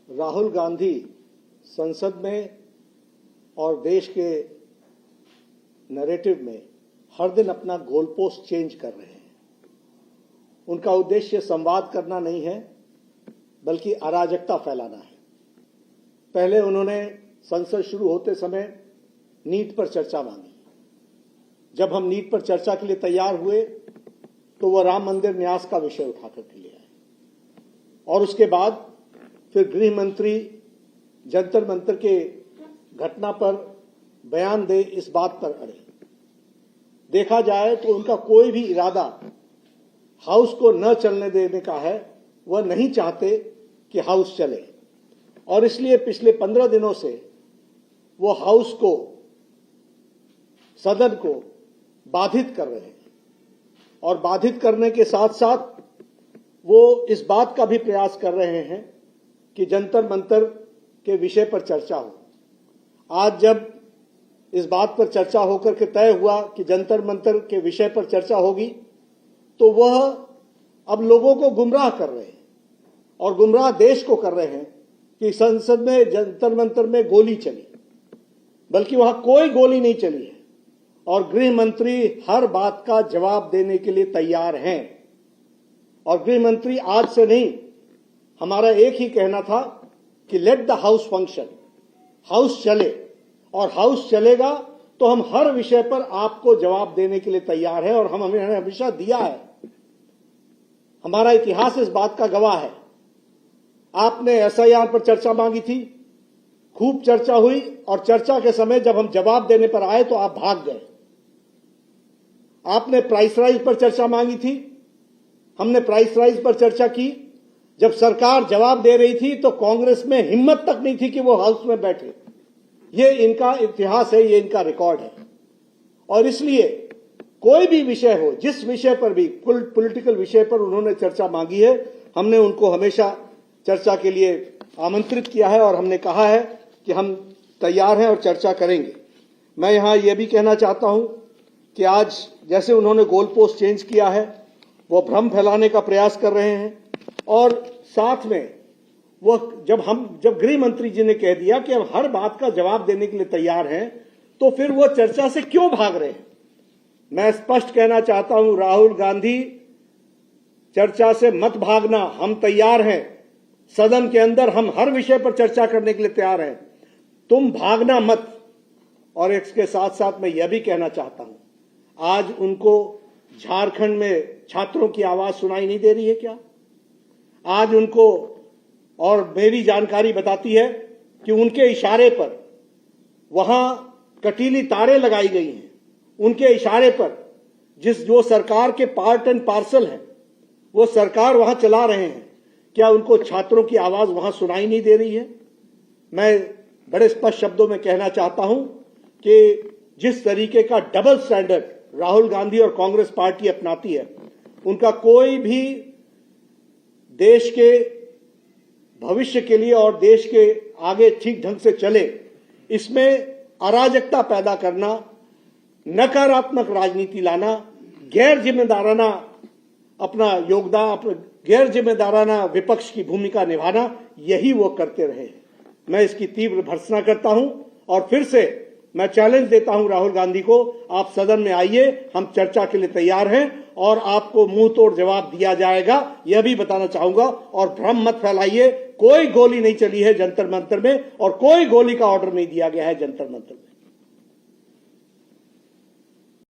राहुल गांधी संसद में और देश के नैरेटिव में हर दिन अपना गोल पोस्ट चेंज कर रहे हैं। उनका उद्देश्य संवाद करना नहीं है, बल्कि अराजकता फैलाना है। पहले उन्होंने संसद शुरू होते समय नीट पर चर्चा मांगी। जब हम नीट पर चर्चा के लिए तैयार हुए तो वह राम मंदिर न्यास का विषय उठाकर के लिए आए, और उसके बाद फिर गृह मंत्री जंतर मंतर के घटना पर बयान दे, इस बात पर अड़े। देखा जाए तो उनका कोई भी इरादा हाउस को न चलने देने का है। वह नहीं चाहते कि हाउस चले, और इसलिए पिछले 15 दिनों से वो हाउस को, सदन को बाधित कर रहे हैं, और बाधित करने के साथ साथ वो इस बात का भी प्रयास कर रहे हैं कि जंतर मंतर के विषय पर चर्चा हो। आज जब इस बात पर चर्चा होकर के तय हुआ कि जंतर मंतर के विषय पर चर्चा होगी, तो वह अब लोगों को गुमराह कर रहे हैं, और गुमराह देश को कर रहे हैं कि संसद में जंतर मंतर में गोली चली, बल्कि वहां कोई गोली नहीं चली है, और गृह मंत्री हर बात का जवाब देने के लिए तैयार हैं। और गृह मंत्री आज से नहीं, हमारा एक ही कहना था कि let the house function, house चले, और हाउस चलेगा तो हम हर विषय पर आपको जवाब देने के लिए तैयार हैं, और हमने हमेशा दिया है। हमारा इतिहास इस बात का गवाह है। आपने एसआईआर पर चर्चा मांगी थी, खूब चर्चा हुई, और चर्चा के समय जब हम जवाब देने पर आए तो आप भाग गए। आपने प्राइस राइज पर चर्चा मांगी थी, हमने प्राइस राइज पर चर्चा की। जब सरकार जवाब दे रही थी तो कांग्रेस में हिम्मत तक नहीं थी कि वो हाउस में बैठे। ये इनका इतिहास है, ये इनका रिकॉर्ड है। और इसलिए कोई भी विषय हो, जिस विषय पर भी, पॉलिटिकल विषय पर उन्होंने चर्चा मांगी है, हमने उनको हमेशा चर्चा के लिए आमंत्रित किया है, और हमने कहा है कि हम तैयार हैं और चर्चा करेंगे। मैं यहां यह भी कहना चाहता हूं कि आज जैसे उन्होंने गोल पोस्ट चेंज किया है, वो भ्रम फैलाने का प्रयास कर रहे हैं, और साथ में जब गृह मंत्री जी ने कह दिया कि हम हर बात का जवाब देने के लिए तैयार हैं, तो फिर वो चर्चा से क्यों भाग रहे हैं? मैं स्पष्ट कहना चाहता हूं, राहुल गांधी, चर्चा से मत भागना। हम तैयार हैं, सदन के अंदर हम हर विषय पर चर्चा करने के लिए तैयार हैं, तुम भागना मत। और इसके साथ साथ मैं यह भी कहना चाहता हूं, आज उनको झारखंड में छात्रों की आवाज सुनाई नहीं दे रही है क्या? आज उनको, और मेरी जानकारी बताती है कि उनके इशारे पर वहां कटीली तारें लगाई गई हैं। उनके इशारे पर जो सरकार के पार्ट एंड पार्सल है, वो सरकार वहां चला रहे हैं। क्या उनको छात्रों की आवाज वहां सुनाई नहीं दे रही है? मैं बड़े स्पष्ट शब्दों में कहना चाहता हूं कि जिस तरीके का डबल स्टैंडर्ड राहुल गांधी और कांग्रेस पार्टी अपनाती है, उनका कोई भी देश के भविष्य के लिए और देश के आगे ठीक ढंग से चले, इसमें अराजकता पैदा करना, नकारात्मक राजनीति लाना, गैर जिम्मेदाराना अपना योगदान, गैर जिम्मेदाराना विपक्ष की भूमिका निभाना, यही वो करते रहे हैं। मैं इसकी तीव्र भर्त्सना करता हूं, और फिर से मैं चैलेंज देता हूं राहुल गांधी को, आप सदन में आइए, हम चर्चा के लिए तैयार हैं, और आपको मुंह तोड़ जवाब दिया जाएगा, यह भी बताना चाहूंगा। और भ्रम मत फैलाइए, कोई गोली नहीं चली है जंतर मंतर में, और कोई गोली का ऑर्डर नहीं दिया गया है जंतर मंतर में।